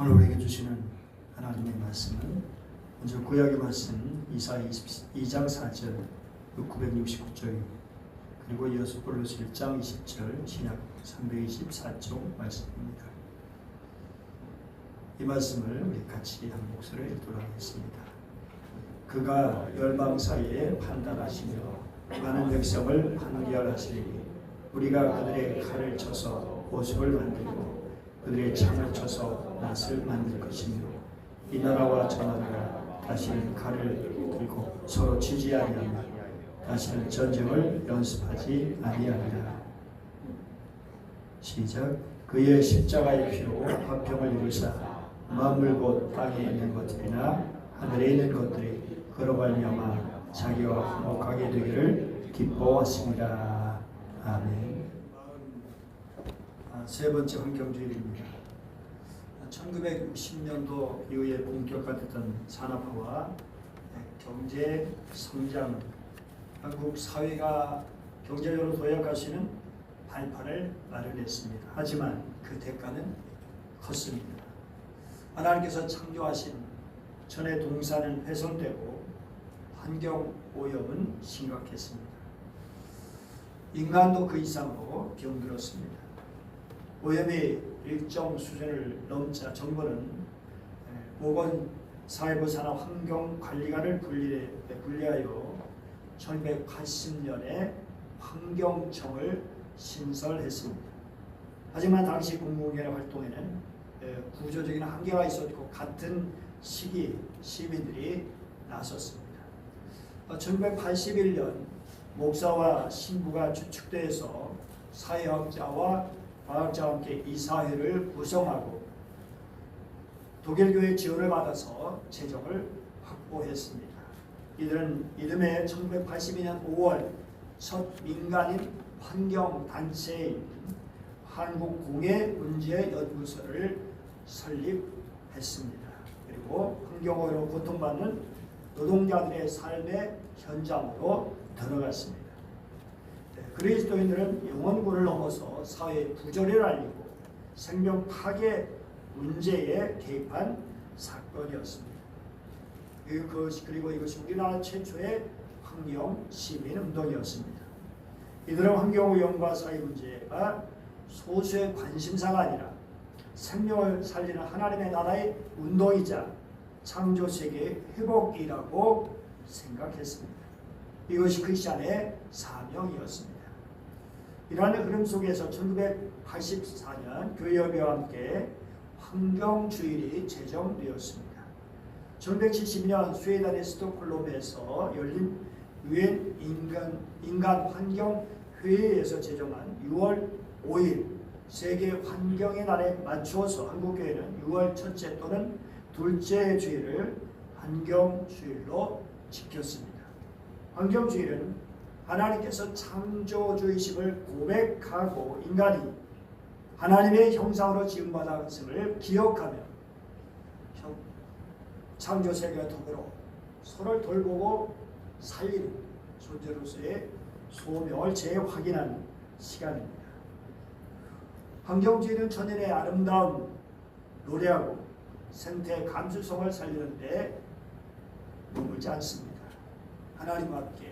오늘 우리에게 주시는 하나님의 말씀은 먼저 구약의 말씀 이사야 22장 4절 969절 그리고 이어서 골로새 1장 20절 신약 324쪽 말씀입니다. 이 말씀을 우리 같이 한 목소리로 읽도록 하겠습니다. 그가 열방 사이에 판단하시며 많은 백성을 판결하시리니 우리가 그들의 칼을 쳐서 보습을 만들고 그들의 창을 쳐서 낫을 만들 것이며 이 나라와 저 나라가 다시는 칼을 들고 서로 치지 아니하며 다시는 전쟁을 연습하지 아니하리라. 시작. 그의 십자가의 피로 화평을 이루사 만물 곧 땅에 있는 것들이나 하늘에 있는 것들이 그로 말미암아 자기와 화목하게 되기를 기뻐하십니다. 아멘. 세 번째 환경주의입니다. 1960년도 이후에 본격화됐던 산업화와 경제 성장, 한국 사회가 경제적으로 도약할 수 있는 발판을 마련했습니다. 하지만 그 대가는 컸습니다. 하나님께서 창조하신 전의 동산은 훼손되고 환경 오염은 심각했습니다. 인간도 그 이상으로 병들었습니다. 오염이 일정 수준을 넘자 정부는 보건사회부 산하 환경관리관을 분리하여 1980년에 환경청을 신설했습니다. 하지만 당시 공공연의 활동에는 구조적인 한계가 있었고 같은 시기 시민들이 나섰습니다. 1981년 목사와 신부가 주축돼서 사회학자와 과학자와 함께 이사회를 구성하고 독일교회 지원을 받아서 재정을 확보했습니다. 이들은 이듬해 1982년 5월 첫 민간인 환경단체인 한국공해문제연구소를 설립했습니다. 그리고 환경오염으로 고통받는 노동자들의 삶의 현장으로 들어갔습니다. 그리스도인들은 영혼구를 넘어서 사회의 부조리를 알리고 생명 파괴 문제에 개입한 사건이었습니다. 그리고 이것이 우리나라 최초의 환경 시민 운동이었습니다. 이들은 환경오염과 사회 문제가 소수의 관심사가 아니라 생명을 살리는 하나님의 나라의 운동이자 창조세계의 회복이라고 생각했습니다. 이것이 크리스찬의 사명이었습니다. 이러한 흐름 속에서 1984년 교회협의회와 함께 환경주일이 제정되었습니다. 1970년 스웨덴의 스톡홀름에서 열린 유엔 인간 환경 회의에서 제정한 6월 5일 세계 환경의 날에 맞추어서 한국교회는 6월 첫째 또는 둘째 주일을 환경주일로 지켰습니다. 환경주일은 하나님께서 창조주의심을 고백하고 인간이 하나님의 형상으로 지음받았음을 기억하며 창조세계와 더불어 서로를 돌보고 살리는 존재로서의 소명을 재확인하는 시간입니다. 환경주의는 천연의 아름다움 노래하고 생태 감수성을 살리는데 머물지 않습니다. 하나님과 함께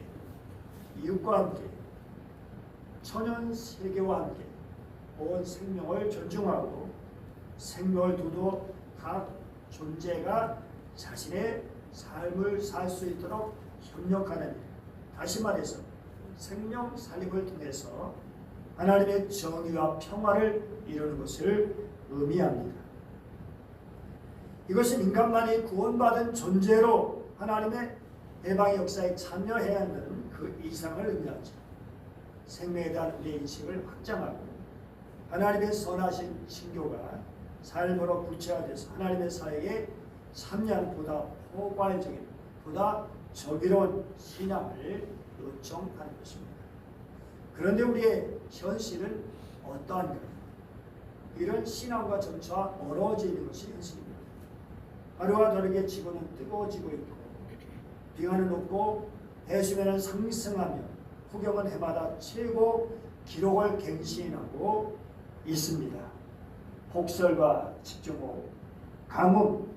이웃과 함께 천연 세계와 함께 온 생명을 존중하고 생명을 두고 각 존재가 자신의 삶을 살 수 있도록 협력하는 일, 다시 말해서 생명 살림을 통해서 하나님의 정의와 평화를 이루는 것을 의미합니다. 이것은 인간만이 구원받은 존재로 하나님의 해방의 역사에 참여해야 하는 그 이상을 의미하죠. 생명에 대한 우리의 인식을 확장하고 하나님의 선하신 신교가 삶으로 구체화돼서 하나님의 사회에 참여한 보다 포괄적인, 보다 정의로운 신앙을 요청하는 것입니다. 그런데 우리의 현실은 어떠한가요? 이런 신앙과 점차 멀어지는 것이 현실입니다. 하루와 다르게 지구는 뜨거워지고 있고 비가는 높고 해수면은 상승하며 폭염은 해마다 최고 기록을 갱신하고 있습니다. 폭설과 집중호우, 가뭄,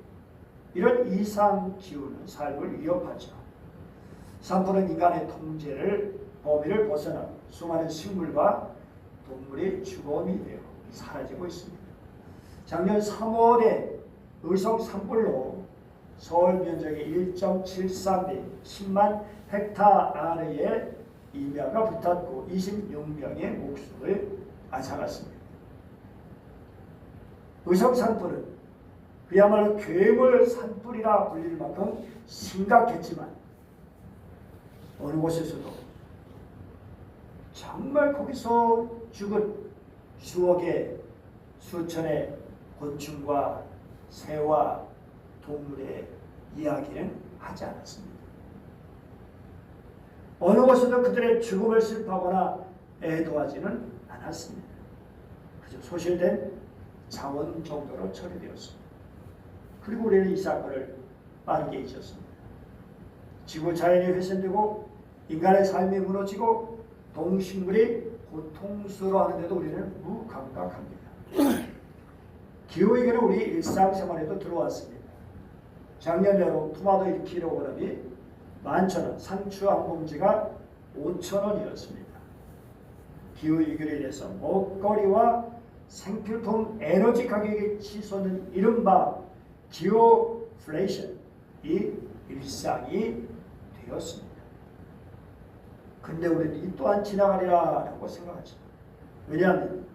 이런 이상 기후는 삶을 위협하죠. 산불은 인간의 통제를 범위를 벗어나 수많은 식물과 동물의 주거음이 되어 사라지고 있습니다. 작년 3월에 의성 산불로 서울 면적의 1.73배 10만 헥타르의 이명가 불탔고 26명의 목숨을 앗아갔습니다. 의성 산불은 그야말로 괴물 산불이라 불릴 만큼 심각했지만 어느 곳에서도 정말 거기서 죽은 수억의 수천의 곤충과 새와 동물의 이야기는 하지 않았습니다. 어느 곳에도 그들의 죽음을 슬퍼하거나 애도하지는 않았습니다. 그저 소실된 자원 정도로 처리되었습니다. 그리고 우리는 이 사건을 빠르게 잊었습니다. 지구 자연이 훼손되고 인간의 삶이 무너지고 동식물이 고통스러워하는데도 우리는 무감각합니다. 기후위기는 우리 일상생활에도 들어왔습니다. 작년 여름 토마토 1kg이 11,000원, 상추 한 봉지가 5,000원이었습니다. 기후위기로 인해서 먹거리와 생필품 에너지 가격이 치솟는 이른바 기후플레이션이 일상이 되었습니다. 근데 우리는 이 또한 지나가리라고 생각하죠. 왜냐하면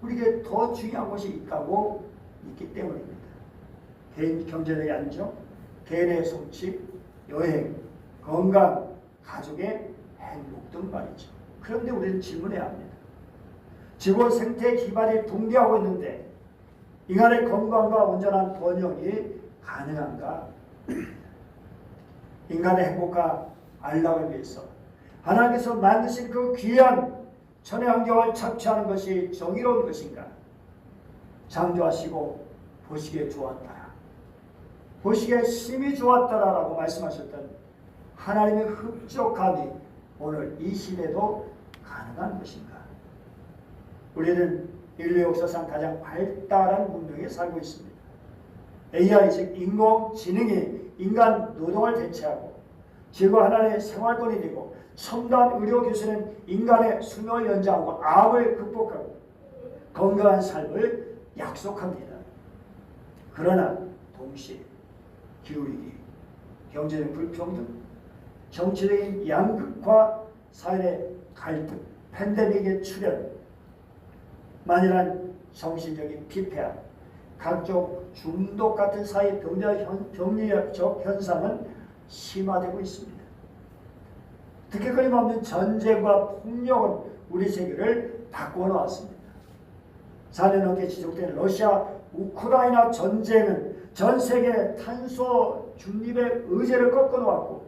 우리에게 더 중요한 것이 있다고 있기 때문입니다. 개인 경제의 안정, 개인의 성취, 여행, 건강, 가족의 행복 등 말이죠. 그런데 우리는 질문해야 합니다. 지구 생태 기반이 붕괴하고 있는데 인간의 건강과 온전한 번영이 가능한가? 인간의 행복과 안락을 위해서 하나님께서 만드신 그 귀한 천의 환경을 착취하는 것이 정의로운 것인가? 창조하시고 보시기에 좋았더라, 보시기에 심히 좋았더라라고 말씀하셨던 하나님의 흡족함이 오늘 이 시대도 가능한 것인가? 우리는 인류 역사상 가장 발달한 문명에 살고 있습니다. AI 즉 인공지능이 인간 노동을 대체하고 지구 하나의 생활권이 되고 첨단 의료 기술은 인간의 수명을 연장하고 암을 극복하고 건강한 삶을 약속합니다. 그러나 동시에 기후위기, 경제적 불평등, 정치적인 양극화, 사회의 갈등, 팬데믹의 출현, 만연한 정신적인 피폐함, 각종 중독 같은 사회 병리적 현상은 심화되고 있습니다. 특히 끊임없는 전쟁과 폭력은 우리 세계를 바꾸어 놓았습니다. 4년 넘게 지속된 러시아 우크라이나 전쟁은 전 세계 탄소 중립의 의제를 꺾어 놓았고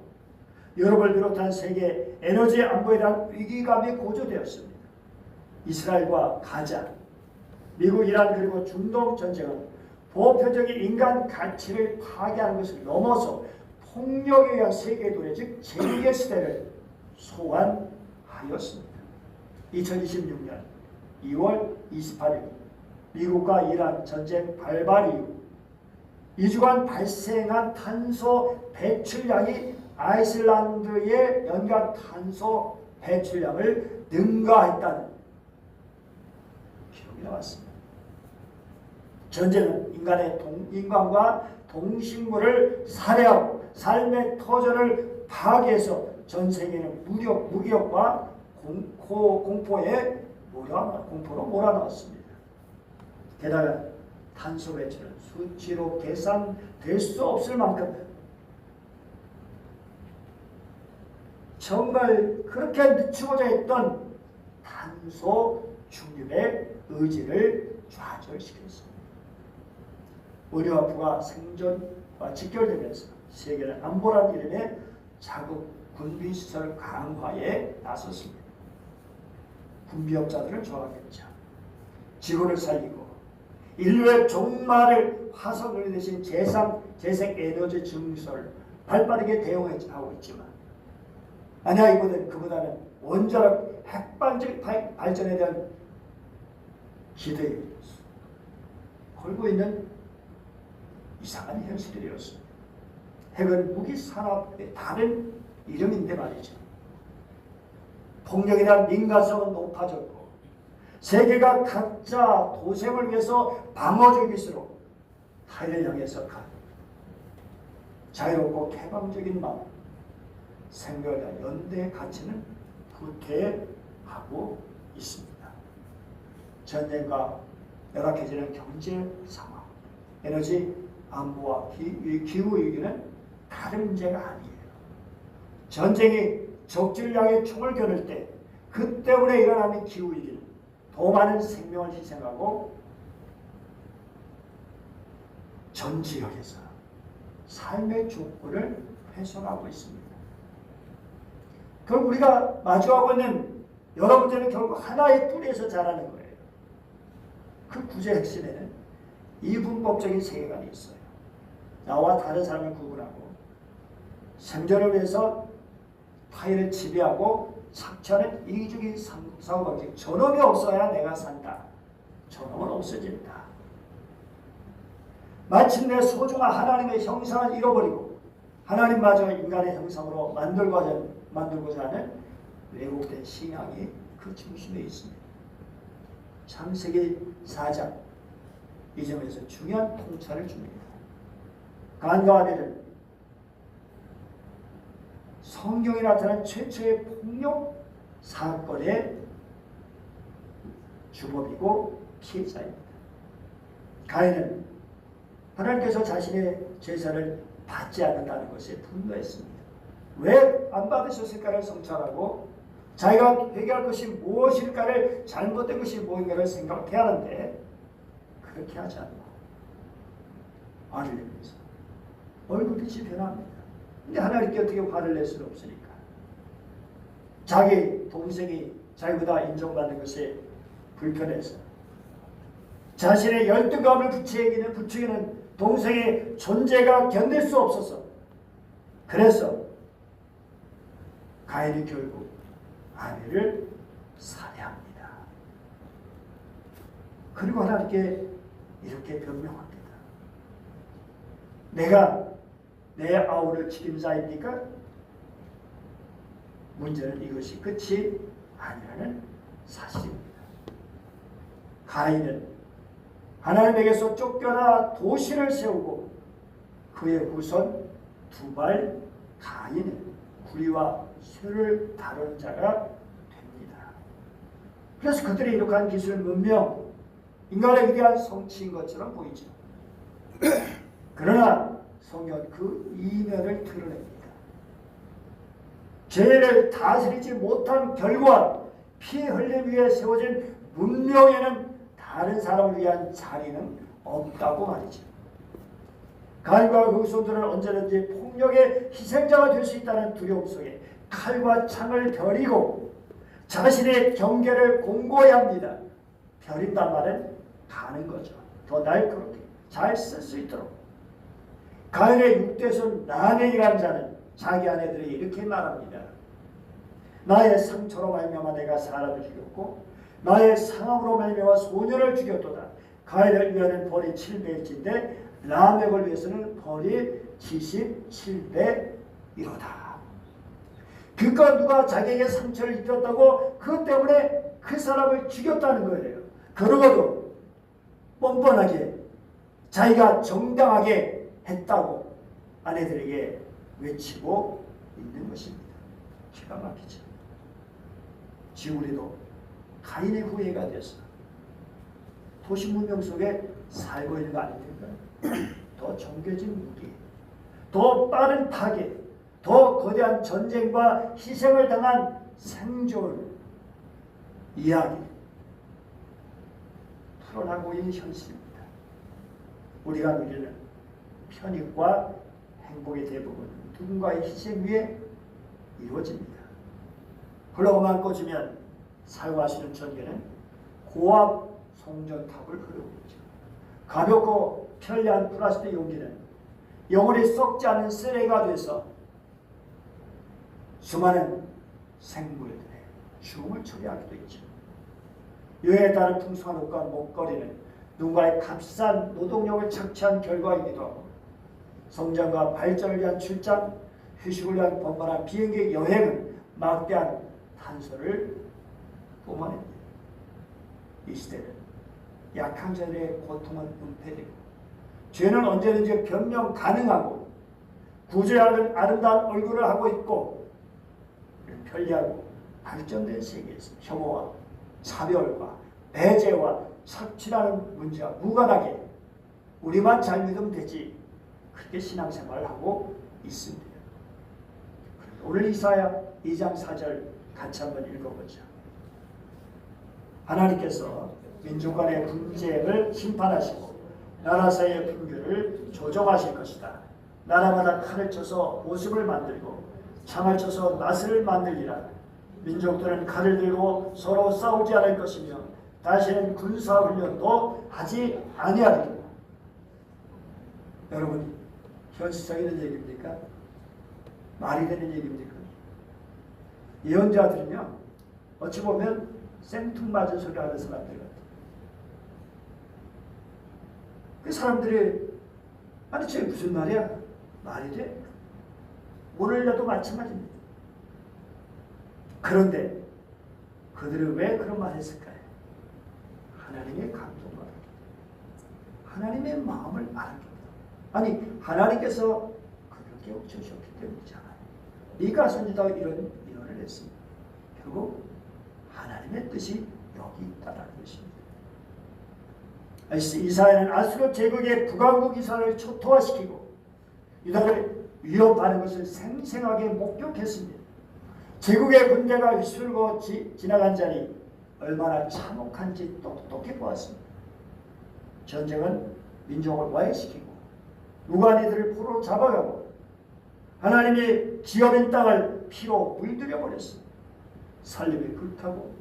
유럽을 비롯한 세계 에너지 안보에 대한 위기감이 고조되었습니다. 이스라엘과 가자, 미국, 이란 그리고 중동 전쟁은 보편적인 인간 가치를 파괴하는 것을 넘어서 폭력에 의한 세계 도래 즉 제2의 시대를 소환하였습니다. 2026년 2월 28일 미국과 이란 전쟁 발발 이후 2주간 발생한 탄소 배출량이 아이슬란드의 연간 탄소 배출량을 능가했다는 기록이 나왔습니다. 전쟁은 인간과 동식물을 살해하고 삶의 터전을 파괴해서 전 세계는 무기력과 공포로 몰아넣었습니다. 게다가 탄소 배출은 수치로 계산될 수 없을 만큼 정말 그렇게 늦추고자 했던 탄소 중립의 의지를 좌절시켰습니다. 의료와 부가 생존과 직결되면서 세계는 안보란 이름의 자국 군비시설 강화에 나섰습니다. 군비업자들을 조합했죠. 지구를 살리고 인류의 종말을 화석을 내신 재생에너지 증설 발빠르게 대응하고 있지만 아니야, 그보다는 원자력 핵발전 발전에 대한 기대에 걸고 있는 이상한 현실이었습니다. 핵은 무기 산업의 다른 이름인데 말이죠. 폭력에 대한 민감성은 높아졌고 세계가 각자 도생을 위해서 방어적 기술로 타인을 향해서 자유롭고 개방적인 마음, 생각에 대한 연대의 가치는 후퇴하고 있습니다. 전쟁과 열악해지는 경제 상황, 에너지 안보와 기후위기는 다른 문제가 아니에요. 전쟁이 적지를 향해 총을 겨눌 때 그 때문에 일어나는 기후위기는 더 많은 생명을 희생하고 전 지역에서 삶의 조건을 훼손하고 있습니다. 결국 우리가 마주하고 있는 여러 문제는 결국 하나의 뿌리에서 자라는 거예요. 그 구제 핵심에는 이분법적인 세계관이 있어요. 나와 다른 사람을 구분하고 생존을 위해서 타인을 지배하고 착취하는 이기주의 사고방식. 저놈이 없어야 내가 산다. 저놈은 없어진다. 마침내 소중한 하나님의 형상을 잃어버리고 하나님마저 인간의 형상으로 만들고자 하는 왜곡된 신앙이 그 중심에 있습니다. 창세기 4장 이 점에서 중요한 통찰을 줍니다. 가인과 아벨은 성경에 나타난 최초의 폭력 사건의 주범이고 피해자입니다. 가인은 하나님께서 자신의 제사를 받지 않는다는 것에 분노했습니다. 왜 안 받으셨을까를 성찰하고 자기가 회개할 것이 무엇일까를, 잘못된 것이 무엇인가를 생각해야 하는데 그렇게 하지 않고 화를 내면서 얼굴빛이 변합니다. 근데 하나님께 어떻게 화를 낼 수는 없으니까 자기 동생이 자기보다 인정받는 것이 불편해서 자신의 열등감을 부추기는 동생의 존재가 견딜 수 없어서 그래서 가인이 결국 아벨을 살해합니다. 그리고 하나님께 이렇게 변명합니다. 내가 내 아우를 죽인 자입니까? 문제는 이것이 끝이 아니라는 사실입니다. 가인은 하나님에게서 쫓겨나 도시를 세우고 그의 후손 두발 가인은 구리와 쇠를 다룬 자가 됩니다. 그래서 그들의 이룩한 기술 문명, 인간의 위대한 성취인 것처럼 보이죠. 그러나 성경은 그 이면을 드러냅니다. 죄를 다스리지 못한 결과 피 흘림 위에 세워진 문명에는 다른 사람을 위한 자리는 없다고 말이죠. 가인과 그 후손들은 언제든지 폭력의 희생자가 될 수 있다는 두려움 속에 칼과 창을 버리고 자신의 경계를 공고히 합니다. 버린단 말은 가는 거죠. 더 날카롭게 잘 쓸 수 있도록. 가인의 육대손 라멕이라는 자는 자기 아내들이 이렇게 말합니다. 나의 상처로 말미암아 내가 사람을 죽였고 나의 상함으로 말미암아 소년을 죽였도다. 가인을 위하는 벌이 700일인데 라멕을 위해서는 벌이 77배이로다. 그러니까 누가 자기에게 상처를 입혔다고 그 때문에 그 사람을 죽였다는 거예요. 그러고도 뻔뻔하게 자기가 정당하게 했다고 아내들에게 외치고 있는 것입니다. 기가 막히죠. 지금 우리도 가인의 후예가 돼서 도시 문명 속에 살고 있는 거 아닙니까? 더 정교해진 무기, 더 빠른 파괴, 더 거대한 전쟁과 희생을 당한 생존 이야기 풀어나고 있는 현실입니다. 우리가 누리는 편익과 행복의 대부분 누군가의 희생 위에 이루어집니다. 흘러만 꽂으면 사용하시는 전기는 고압 송전탑을 흐르고 있죠. 가볍고 편리한 플라스틱 용기는 영원히 썩지 않은 쓰레기가 돼서 수많은 생물들의 죽음을 초래하기도 있죠. 유행에 따른 풍성한 옷과 목걸이는 누군가의 값싼 노동력을 착취한 결과이기도 하고 성장과 발전을 위한 출장, 휴식을 위한 번번한 비행기 여행은 막대한 탄소를 뿜어냅니다. 이 시대는 약한 자들의 고통은 은폐되고 죄는 언제든지 변명 가능하고 구제하는 아름다운 얼굴을 하고 있고 편리하고 발전된 세계에서 혐오와 차별과 배제와 착취라는 문제와 무관하게 우리만 잘 믿으면 되지 그렇게 신앙생활을 하고 있습니다. 오늘 이사야 2장 4절 같이 한번 읽어보죠. 하나님께서 민족 간의 분쟁을 심판하시고 나라 사이의 분규를 조정하실 것이다. 나라마다 칼을 쳐서 보습을 만들고 창을 쳐서 낫을 만들리라. 민족들은 칼을 들고 서로 싸우지 않을 것이며 다시는 군사훈련도 하지 아니하리라. 여러분, 현실적인 얘기입니까? 말이 되는 얘기입니까? 예언자들은요, 어찌 보면 생뚱맞은 소리 하는 사람들 같아요. 그 사람들이 아니 저게 무슨 말이야? 말이 돼? 오늘날도 마찬가지입니다. 그런데 그들은 왜 그런 말을 했을까요? 하나님의 감동을 하나님의 마음을 알았기 때문에 아니 하나님께서 그렇게 주셨기 때문이잖아요. 네가 선지자가 이런 일을 했습니다. 결국 하나님의 뜻이 여기 있다는 것입니다. 이스라엘은 아수르 제국의 북왕국 이스라엘을 초토화시키고 유다를 위협하는 것을 생생하게 목격했습니다. 제국의 군대가 휘슬고 지나간 자리 얼마나 참혹한지 똑똑히 보았습니다. 전쟁은 민족을 와해시키고 무관이들을 포로 잡아가고 하나님이 기업인 땅을 피로 물들여 버렸습니다. 살림이 불타고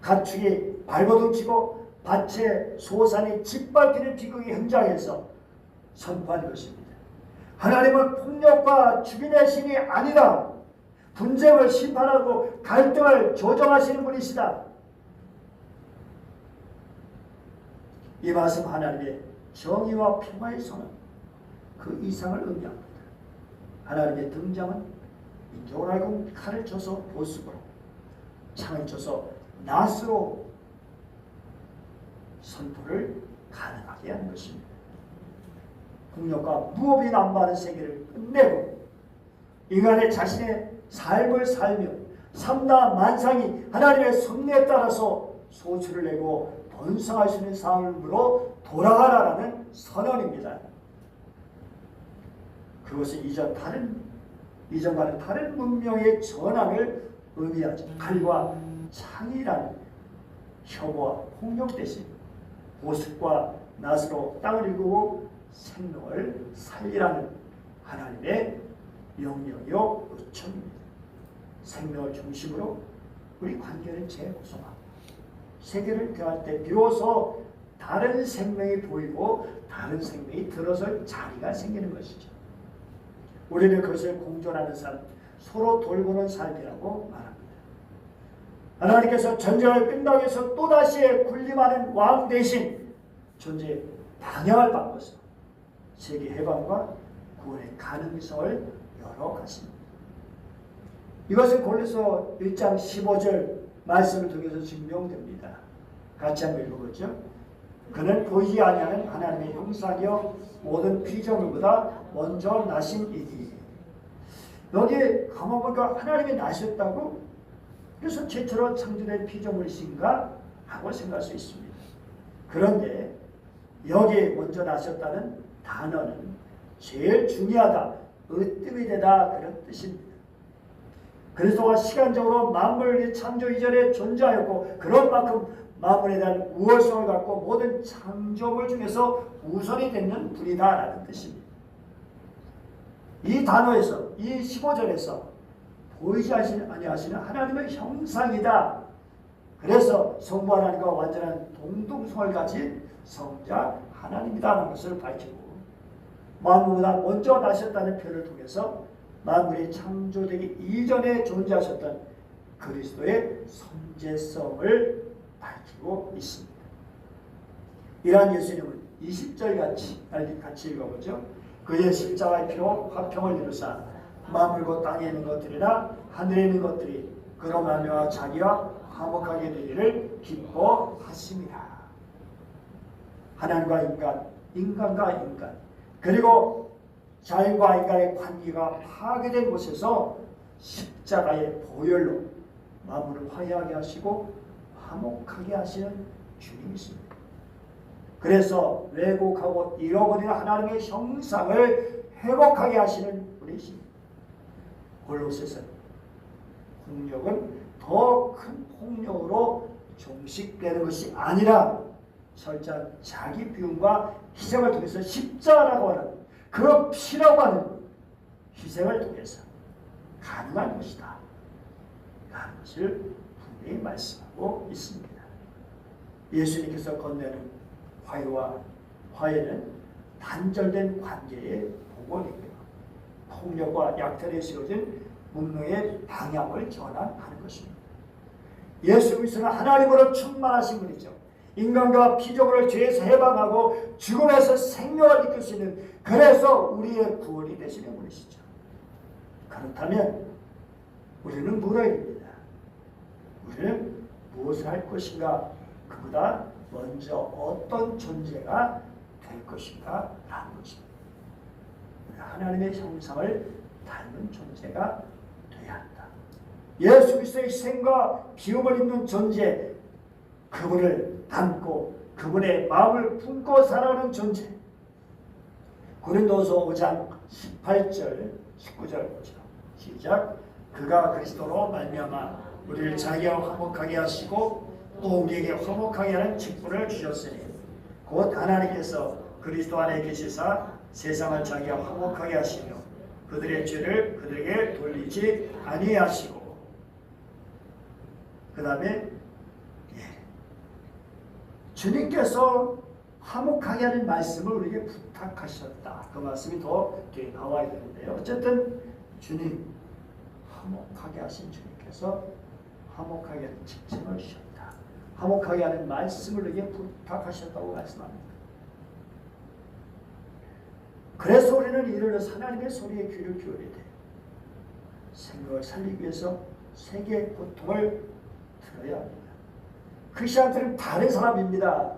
가축이 발버둥치고 밭에 소산이 짓밟히는 비극의 현장에서 선포한 것입니다. 하나님은 폭력과 죽인의 신이 아니다. 분쟁을 심판하고 갈등을 조정하시는 분이시다. 이 말씀 하나님의 정의와 평화의 선언, 그 이상을 의미합니다. 하나님의 등장은 민족을 알고 칼을 쳐서 보습으로, 창을 쳐서 낫으로 선포를 가능하게 하는 것입니다. 폭력과 무업이 남발하는 세계를 끝내고 인간의 자신의 삶을 살며 삼다 만상이 하나님의 섭리에 따라서 소출을 내고 번성할 수 있는 삶으로 돌아가라는 선언입니다. 그것은 이전과는 다른 문명의 전환을 의미하죠. 칼과 창이라는 혐오와 폭력 대신 보습과 낫으로 땅을 일구고 생명을 살리라는 하나님의 명령이요 요청입니다. 생명을 중심으로 우리 관계를 재구성하고 세계를 대할 때 비로소 다른 생명이 보이고 다른 생명이 들어설 자리가 생기는 것이죠. 우리는 그것을 공존하는 삶, 서로 돌보는 삶이라고 말합니다. 하나님께서 전쟁을 끝나기 위해서 또다시 군림하는 왕 대신 존재의 방향을 바꿔서 세계 해방과 구원의 가능성을 열어가십니다. 이것은 골로새 1장 15절 말씀을 통해서 증명됩니다. 같이 한번 읽어보죠. 그는 보이지 아니하는 하나님의 형상이요 모든 피조물보다 먼저 나신 이니. 여기 가만 보니까 하나님이 나셨다고? 그래서 최초로 창조된 피조물이신가? 하고 생각할 수 있습니다. 그런데 여기 먼저 나셨다는 단어는 제일 중요하다, 으뜸이 되다 그런 뜻입니다. 그리스도가 시간적으로 만물의 창조 이전에 존재하였고 그런 만큼 만물에 대한 우월성을 갖고 모든 창조물 중에서 우선이 되는 분이다라는 뜻입니다. 이 단어에서 이 15절에서 보이지 아니하시는 하나님의 형상이다. 그래서 성부 하나님과 완전한 동등성을 가진 성자 하나님이다라는 것을 밝히고 만물보다 먼저 나셨다는 표현을 통해서 만물이 창조되기 이전에 존재하셨던 그리스도의 선제성을 밝히고 있습니다. 이러한 예수님은 20절 같이 읽어보죠. 그의 십자가의 피로 화평을 이루사 만물고 땅에 있는 것들이나 하늘에 있는 것들이 그로 말미암아 자기와 화목하게 되기를 기뻐하십니다. 하나님과 인간, 인간과 인간, 그리고 자연과 인간의 관계가 파괴된 곳에서 십자가의 보혈로 만물을 화해하게 하시고 화목하게 하시는 주님이십니다. 그래서 왜곡하고 잃어버린 하나님의 형상을 회복하게 하시는 분이십니다. 골로새서 폭력은 더 큰 폭력으로 종식되는 것이 아니라 철저한 자기 비움과 희생을 통해서 십자가라고 하는 그 피라고 하는 희생을 통해서 가능한 것이다 라는 것을 분명히 말씀하고 있습니다. 예수님께서 건네는 화해는 단절된 관계의 복원이고요. 폭력과 약탈에 세워진 문명의 방향을 전환하는 것입니다. 예수 그리스도는 하나님으로 충만하신 분이죠. 인간과 피조물을 죄에서 해방하고 죽음에서 생명을 이끌 수 있는, 그래서 우리의 구원이 되시는 분이시죠. 그렇다면 우리는 물어야 됩니다. 우리는 무엇을 할 것인가? 그보다 먼저 어떤 존재가 될 것인가? 라는 것입니다. 하나님의 형상을 닮은 존재가 되어야 한다. 예수 그리스도의 희생과 비움을 입는 존재, 그분을 닮고 그분의 마음을 품고 살아가는 존재. 고린도서 5장 18절 19절 보죠. 시작. 그가 그리스도로 말미암아 우리를 자기와 화목하게 하시고 또 우리에게 화목하게 하는 직분을 주셨으니 곧 하나님께서 그리스도 안에 계시사 세상을 자기와 화목하게 하시며 그들의 죄를 그들에게 돌리지 아니하시고, 그 다음에 주님께서 화목하게 하는 말씀을 우리에게 부탁하셨다. 그 말씀이 더 뒤에 나와야 되는데요. 어쨌든 주님, 화목하게 하신 주님께서 화목하게 하는 직책을 주셨다. 화목하게 하는 말씀을 우리에게 부탁하셨다고 말씀합니다. 그래서 우리는 이를 하나님의 소리에 귀를 기울여야 돼요. 생명을 살리기 위해서 세계의 고통을 들어야 합니다. 크리스천들은 다른 사람입니다.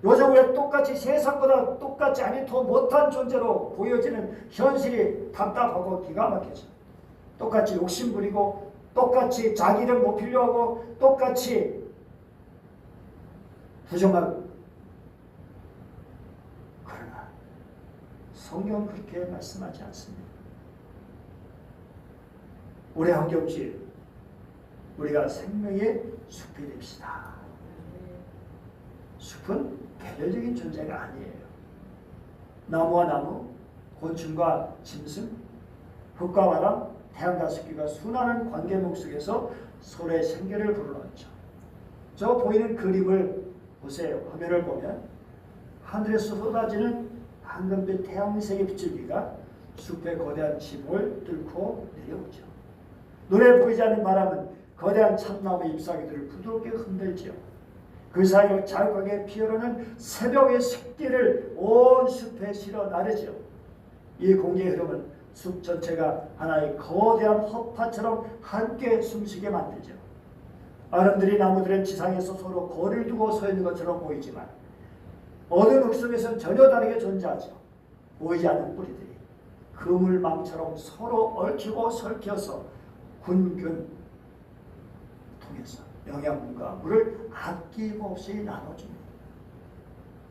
요즘 왜 똑같이 세상보다 똑같지 아니 더 못한 존재로 보여지는 현실이 답답하고 기가 막히죠. 똑같이 욕심부리고 똑같이 자기를 높이려 하고 똑같이 부정하고, 그러나 성경은 그렇게 말씀하지 않습니다. 우리 한경지 우리가 생명의 숲이 됩시다. 숲은 개별적인 존재가 아니에요. 나무와 나무, 곤충과 짐승, 흙과 바람, 태양과 습기가 순환하는 관계목 속에서 서로의 생계를 불어넣죠. 저 보이는 그림을 보세요. 화면을 보면 하늘에서 쏟아지는 황금빛 태양색의 빗줄기가 숲의 거대한 지붕을 뚫고 내려오죠. 눈에 보이지 않는 바람은 거대한 참나무 잎사귀들을 부드럽게 흔들지요. 그 사이로 자욱하게 피어오르는 새벽의 습기를 온 숲에 실어 나르죠. 이 공기의 흐름은 숲 전체가 하나의 거대한 허파처럼 함께 숨쉬게 만들죠. 아름드리 나무들은 지상에서 서로 거리를 두고 서 있는 것처럼 보이지만 어두운 흙 속에서는 전혀 다르게 존재하죠. 보이지 않는 뿌리들이 그물망처럼 서로 얽히고 설켜서 군균 통해서 영양분과 물을 아낌없이 나눠줍니다.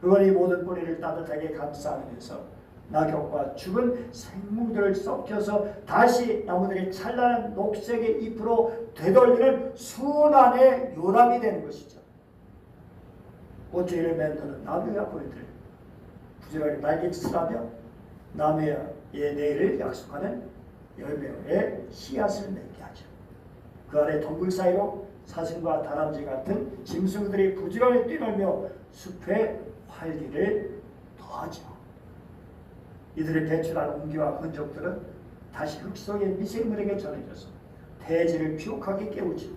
그건 이 모든 뿌리를 따뜻하게 감싸면서 낙엽과 죽은 생물들을 썩혀서 다시 나무들이 찬란한 녹색의 잎으로 되돌리는 순환의 요람이 되는 것이죠. 꽃주위를 맴도는 나무와 뿌리들 부지런히 날갯짓을 하며 나무의 내일을 약속하는 열매의 씨앗을 맺게 하죠. 그 아래 덩굴 사이로 사슴과 다람쥐 같은 짐승들이 부지런히 뛰놀며 숲의 활기를 더하죠. 이들의 배출한 옹기와 흔적들은 다시 흙 속의 미생물에게 전해져서 대지를 비옥하게 깨우죠.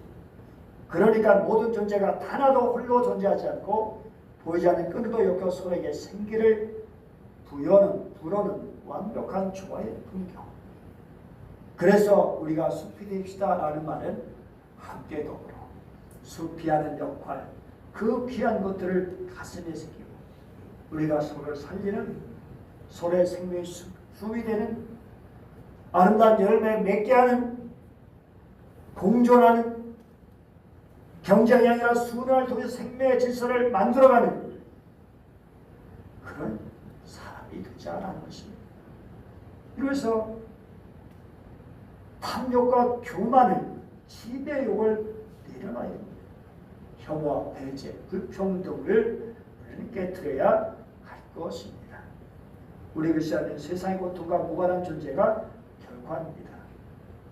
그러니까 모든 존재가 하나도 홀로 존재하지 않고 보이지 않는 끈으로 엮여 서로에게 생기를 불어넣는 완벽한 조화의 풍경. 그래서 우리가 숲이 됩시다 라는 말은 함께 더불어 숲이 하는 역할, 그 귀한 것들을 가슴에 새기고 우리가 서로를 살리는 서로의 생명의 숲이 되는 아름다운 열매 맺게 하는 공존하는 경쟁이 아니라 순환을 통해서 생명의 질서를 만들어가는 그런 사람이 되자라는 것입니다. 그래서 탐욕과 교만을 지배욕을 내려놔야 됩니다. 혐오와 배제, 불평등을 우리는 깨트려야 할 것입니다. 우리 그리스도인은 세상의 고통과 무관한 존재가 결코 아닙니다.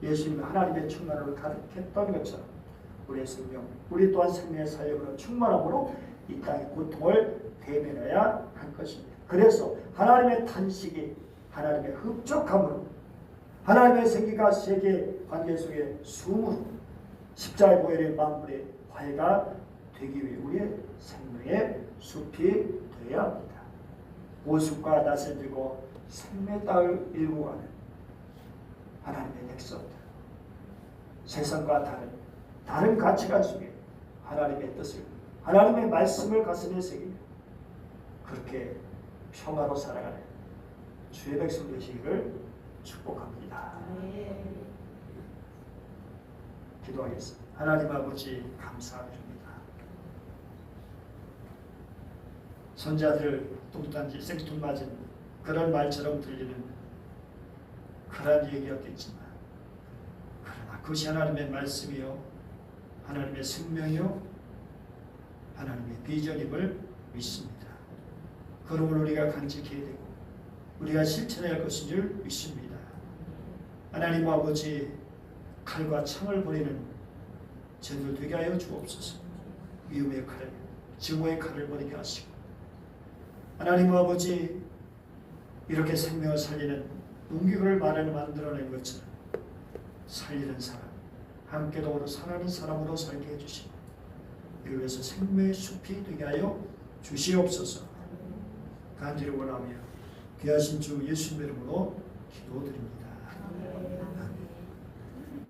예수님 하나님의 충만함을 가르쳤던 것처럼 우리의 생명, 우리 또한 생명의 살림으로 충만함으로 이 땅의 고통을 대면해야 할 것입니다. 그래서 하나님의 탄식이 하나님의 흡족함으로 하나님의 생기가 세계 관계 속의 숨으로 십자가의 보혈의 만물의 화해가 되기 위해 우리의 생명의 숲이 되어야 합니다. 오숙과 낯을 들고 생명의 땅을 일구 가는 하나님의 백성들, 세상과 다른 가치관 속에 하나님의 뜻을, 하나님의 말씀을 가슴에 새기며 그렇게 평화로 살아가는 주의 백성 되시기를 축복합니다. 기도하겠습니다. 하나님 아버지 감사드립니다. 손자들 뚱딴지 생뚱맞은 그런 말처럼 들리는 그런 얘기였겠지만 그러나 그것이 하나님의 말씀이요 하나님의 생명이요 하나님의 비전임을 믿습니다. 그러므로 우리가 간직해야 되고 우리가 실천해야 할 것인 줄 믿습니다. 하나님 아버지 칼과 창을 버리는 저들 되게 하여 주옵소서. 위험의 칼, 증오의 칼을 버리게 하시고 하나님 아버지 이렇게 생명을 살리는 농기구를 만들어낸 것처럼 살리는 사람, 함께 더불어 살아가는 사람으로 살게 해주시고 이를 위해서 생명의 숲이 되게 하여 주시옵소서. 간절히 원하며 귀하신 주 예수님 이름으로 기도드립니다.